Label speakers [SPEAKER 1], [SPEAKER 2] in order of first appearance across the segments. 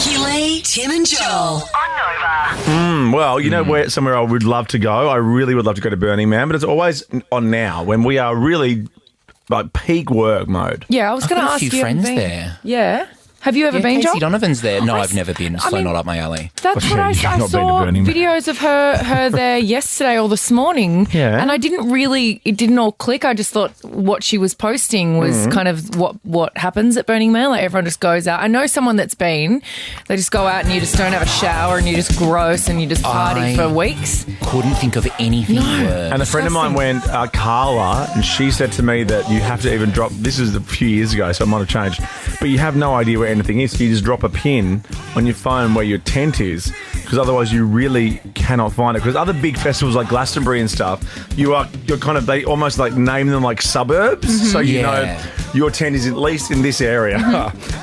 [SPEAKER 1] Ricky Lee, Tim and Joel on Nova.
[SPEAKER 2] Well, you know where somewhere I would love to go? I really would love to go to Burning Man, but it's always on now when we are really like peak work mode.
[SPEAKER 3] Yeah, I was going to
[SPEAKER 4] got a
[SPEAKER 3] ask
[SPEAKER 4] few
[SPEAKER 3] you.
[SPEAKER 4] friends there.
[SPEAKER 3] Yeah. Have you ever been,
[SPEAKER 4] Casey
[SPEAKER 3] Joel?
[SPEAKER 4] Donovan's there. No,
[SPEAKER 3] I
[SPEAKER 4] I've never been. So not up my alley.
[SPEAKER 3] That's what I
[SPEAKER 2] You've not been to
[SPEAKER 3] saw
[SPEAKER 2] Burning Man.
[SPEAKER 3] videos of her there yesterday or this morning.
[SPEAKER 2] Yeah.
[SPEAKER 3] And I it didn't all click. I just thought what she was posting was kind of what happens at Burning Man. Like everyone just goes out. I know someone that's been. They just go out and you just don't have a shower and you're just gross and you just party for weeks.
[SPEAKER 4] Couldn't think of anything worse.
[SPEAKER 2] And a friend of mine went, Carla, and she said to me that you have to even drop, this is a few years ago, so it might have changed, but you have no idea where anything is. So you just drop a pin on your phone where your tent is, because otherwise you really cannot find it. Because other big festivals like Glastonbury and stuff, you're kind of, they almost like name them like suburbs. So you know your tent is at least in this area.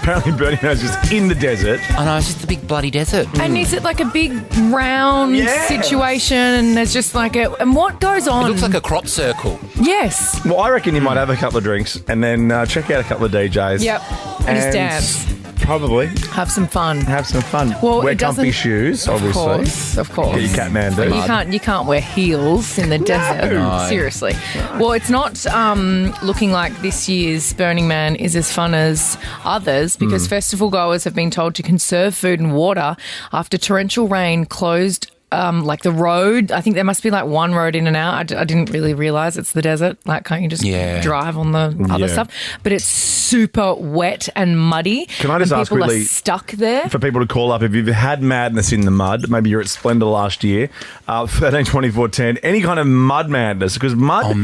[SPEAKER 2] Apparently Burning Man is just in the desert.
[SPEAKER 4] I know, it's just the big bloody desert.
[SPEAKER 3] And is it like a big round situation and there's just like and what goes on?
[SPEAKER 4] It looks like a crop circle.
[SPEAKER 3] Yes.
[SPEAKER 2] Well, I reckon you might have a couple of drinks and then check out a couple of DJs.
[SPEAKER 3] Yep. And just dance.
[SPEAKER 2] Probably.
[SPEAKER 3] Have some fun.
[SPEAKER 2] Have some fun.
[SPEAKER 3] Well,
[SPEAKER 2] wear
[SPEAKER 3] it
[SPEAKER 2] comfy
[SPEAKER 3] doesn't-
[SPEAKER 2] shoes, obviously.
[SPEAKER 3] Of course.
[SPEAKER 2] Get your Kathmandu.
[SPEAKER 3] You can't wear heels in the desert.
[SPEAKER 4] No.
[SPEAKER 3] Seriously. Well, it's not looking like this year's Burning Man is as fun as others because festival goers have been told to conserve food and water after torrential rain closed like the road. I think there must be like one road in and out. I didn't really realise it's the desert. Like, can't you just drive on the other stuff? But it's super wet and muddy.
[SPEAKER 2] Can I just ask
[SPEAKER 3] people
[SPEAKER 2] quickly,
[SPEAKER 3] are stuck there?
[SPEAKER 2] for people to call up, if you've had madness in the mud, maybe you're at Splendor last year, 13, 24, 10, any kind of mud madness, because mud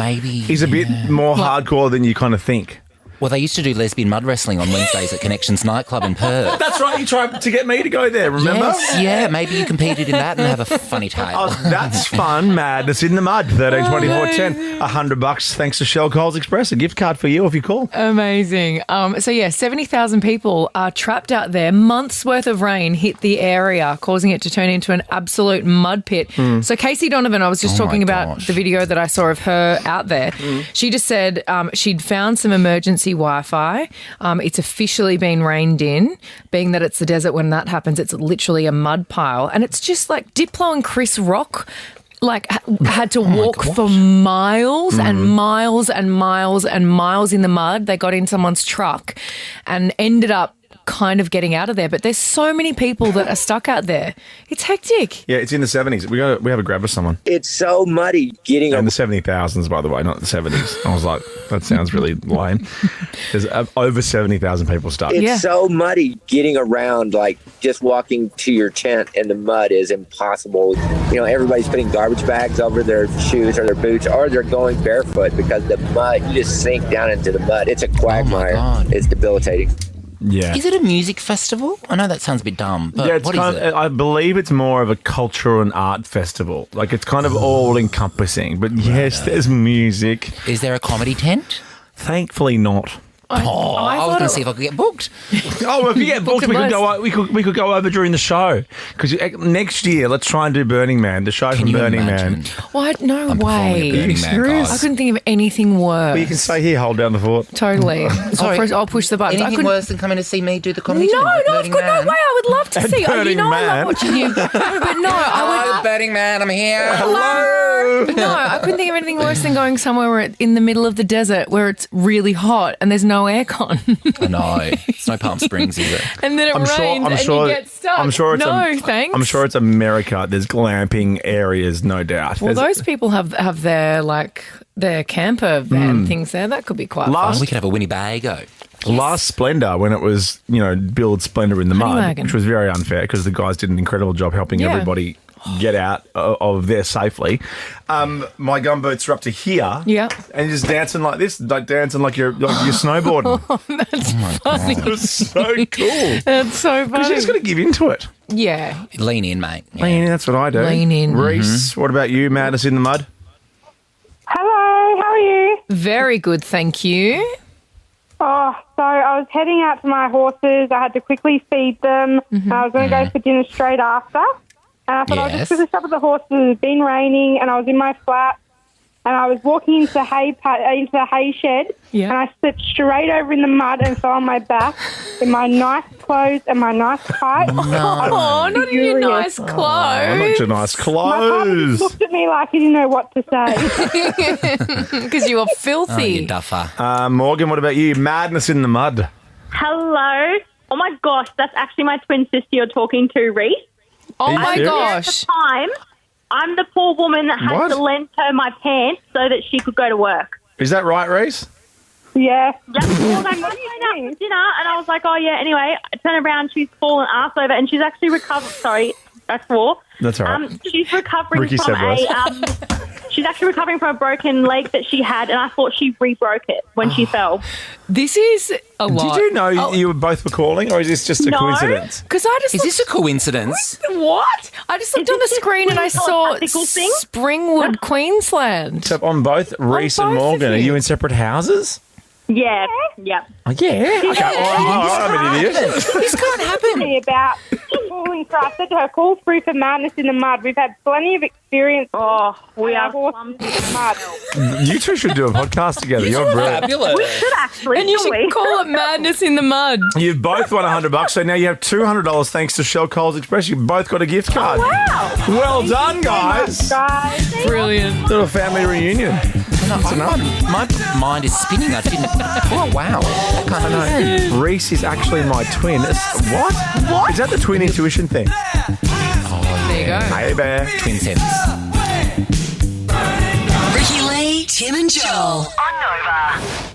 [SPEAKER 2] is a bit more hardcore than you kind of think.
[SPEAKER 4] Well, they used to do lesbian mud wrestling on Wednesdays at Connections nightclub in Perth.
[SPEAKER 2] That's right, you tried to get me to go there, remember?
[SPEAKER 4] Yes, yeah, maybe you competed in that and have a funny tale.
[SPEAKER 2] Oh, that's fun, madness in the mud, 13, 24, 10, $100 thanks to Shell Coles Express, a gift card for you if you call.
[SPEAKER 3] Amazing. 70,000 people are trapped out there. Months worth of rain hit the area, causing it to turn into an absolute mud pit. So Casey Donovan, I was just talking about the video that I saw of her out there. She just said she'd found some emergency Wi-Fi. It's officially been rained in, being that it's the desert. When that happens, it's literally a mud pile. And it's just like Diplo and Chris Rock had to walk for miles and miles and miles and miles in the mud. They got in someone's truck and ended up kind of getting out of there. But there's so many people that are stuck out there. It's hectic.
[SPEAKER 2] Yeah, it's in the 70s. We have a grab with someone.
[SPEAKER 5] It's so muddy getting
[SPEAKER 2] And the 70,000s, by the way, not the 70s. I was like, that sounds really lame. There's over 70,000 people stuck.
[SPEAKER 5] It's so muddy getting around, like just walking to your tent in the mud is impossible. You know, everybody's putting garbage bags over their shoes or their boots, or they're going barefoot because the mud, you just sink down into the mud. It's a quagmire. It's debilitating.
[SPEAKER 2] Yeah.
[SPEAKER 4] Is it a music festival? I know that sounds a bit dumb, but
[SPEAKER 2] it's
[SPEAKER 4] what is it?
[SPEAKER 2] I believe it's more of a cultural and art festival. Like, it's kind of all-encompassing. But yes, there's music.
[SPEAKER 4] Is there a comedy tent?
[SPEAKER 2] Thankfully not.
[SPEAKER 4] I was going to see if I could get booked.
[SPEAKER 2] Oh, if you get booked, we could go over during the show. Because next year, let's try and do Burning Man, the show from Burning Man.
[SPEAKER 3] What? No
[SPEAKER 4] I'm
[SPEAKER 3] way.
[SPEAKER 4] performing at Burning Man,
[SPEAKER 2] serious?
[SPEAKER 3] I couldn't think of anything worse.
[SPEAKER 2] Well, you can stay here, hold down the fort.
[SPEAKER 3] Totally. I'll push the buttons.
[SPEAKER 4] Anything worse than coming to see me do the comedy tent?
[SPEAKER 3] No,
[SPEAKER 4] at
[SPEAKER 3] no,
[SPEAKER 4] Burning
[SPEAKER 3] no way.
[SPEAKER 4] Man?
[SPEAKER 3] I would love to
[SPEAKER 2] At
[SPEAKER 3] see you.
[SPEAKER 2] Burning
[SPEAKER 3] I
[SPEAKER 2] Man.
[SPEAKER 3] love watching you. But no,
[SPEAKER 4] Hello, Burning Man, I'm here.
[SPEAKER 2] Hello.
[SPEAKER 3] No, I couldn't think of anything worse than going somewhere where it's in the middle of the desert where it's really hot and there's no aircon.
[SPEAKER 4] I know. It's no Palm Springs, is it?
[SPEAKER 3] And then it rains and you get stuck.
[SPEAKER 2] I'm sure it's
[SPEAKER 3] thanks.
[SPEAKER 2] I'm sure it's America. There's glamping areas, no doubt.
[SPEAKER 3] Well, those people have their camper van things there. That could be quite fun.
[SPEAKER 4] We could have a Winnebago.
[SPEAKER 2] Last Splendor, when it was, build Splendor in the mud,
[SPEAKER 3] Wagon.
[SPEAKER 2] which was very unfair because the guys did an incredible job helping everybody get out of there safely. My gumboots are up to here.
[SPEAKER 3] Yeah.
[SPEAKER 2] And you're just dancing like this, like dancing like you're snowboarding.
[SPEAKER 3] That's funny.
[SPEAKER 2] It was so cool.
[SPEAKER 3] That's so funny.
[SPEAKER 2] Because you just got to give into it.
[SPEAKER 3] Yeah.
[SPEAKER 4] Lean in, mate. Yeah.
[SPEAKER 2] Lean in, that's what I do.
[SPEAKER 3] Lean in.
[SPEAKER 2] Reese, what about you? Madness in the mud?
[SPEAKER 6] Hello, how are you?
[SPEAKER 3] Very good, thank you.
[SPEAKER 6] Oh, so I was heading out to my horses. I had to quickly feed them. I was going to go for dinner straight after. And I thought I'll just quickly stop at the horses. It had been raining and I was in my flat. and I was walking into the hay shed,
[SPEAKER 3] Yeah.
[SPEAKER 6] and I slipped straight over in the mud and fell on my back in my nice clothes and my nice kite.
[SPEAKER 3] Oh, not in your nice
[SPEAKER 2] Oh, not
[SPEAKER 3] clothes.
[SPEAKER 2] your nice
[SPEAKER 6] My partner
[SPEAKER 2] clothes.
[SPEAKER 6] just looked at me like he didn't know what to say.
[SPEAKER 3] Because you were
[SPEAKER 4] Oh,
[SPEAKER 3] filthy.
[SPEAKER 4] you duffer.
[SPEAKER 2] Morgan, what about you? Madness in the mud.
[SPEAKER 7] Hello. Oh my gosh, that's actually my twin sister you're talking to, Reese.
[SPEAKER 3] Oh
[SPEAKER 2] you
[SPEAKER 3] my
[SPEAKER 2] serious?
[SPEAKER 3] gosh.
[SPEAKER 7] Time, I'm the poor woman that had
[SPEAKER 2] What?
[SPEAKER 7] to lend her my pants so that she could go to work.
[SPEAKER 2] Is that right, Reese?
[SPEAKER 6] Yeah.
[SPEAKER 7] Yep. Well, I'm going out for dinner, and I was like, oh, yeah, anyway. I turn around, she's fallen ass over, and she's actually recovered. Sorry, that's war.
[SPEAKER 2] That's all right.
[SPEAKER 7] She's recovering
[SPEAKER 2] Ricky
[SPEAKER 7] from
[SPEAKER 2] said worse.
[SPEAKER 7] she's actually recovering from a broken leg that she had, and I thought she re-broke it when she fell.
[SPEAKER 3] This is a lot.
[SPEAKER 2] Did you know you were both were calling, or is this just a
[SPEAKER 7] No.
[SPEAKER 2] coincidence?
[SPEAKER 3] Because I just
[SPEAKER 4] Is this a coincidence?
[SPEAKER 3] What? I just looked on the
[SPEAKER 7] this a
[SPEAKER 3] screen and I saw
[SPEAKER 7] telepathical thing?
[SPEAKER 3] Springwood, Queensland.
[SPEAKER 2] So on both Reese and
[SPEAKER 3] both of
[SPEAKER 2] Morgan, are
[SPEAKER 3] you.
[SPEAKER 2] you in separate houses?
[SPEAKER 7] Yeah, yep.
[SPEAKER 2] Oh, yeah. Okay. I'm an idiot.
[SPEAKER 3] This can't happen.
[SPEAKER 6] Me about falling through. I said to her, call through for Madness in the Mud. We've had plenty of experience.
[SPEAKER 7] Oh, we are
[SPEAKER 6] horses in the mud.
[SPEAKER 2] You two should do a podcast together. You're brilliant.
[SPEAKER 4] Fabulous.
[SPEAKER 7] should actually.
[SPEAKER 3] And you
[SPEAKER 7] shouldn't
[SPEAKER 3] should
[SPEAKER 7] we?
[SPEAKER 3] call it Madness in the Mud.
[SPEAKER 2] You've both won $100, so now you have $200 thanks to Shell Coles Express. You both got a gift card.
[SPEAKER 7] Wow.
[SPEAKER 2] Well done, guys.
[SPEAKER 6] Guys,
[SPEAKER 3] Brilliant.
[SPEAKER 2] Little family reunion. That's enough.
[SPEAKER 4] My mind is spinning. I didn't. Oh, wow. That can't happen.
[SPEAKER 2] Reese is actually my twin. What? What? Is that the twin intuition thing?
[SPEAKER 3] There you go.
[SPEAKER 2] Hey, bear.
[SPEAKER 4] Twin sense.
[SPEAKER 1] Ricky Lee, Tim and Joel on Nova.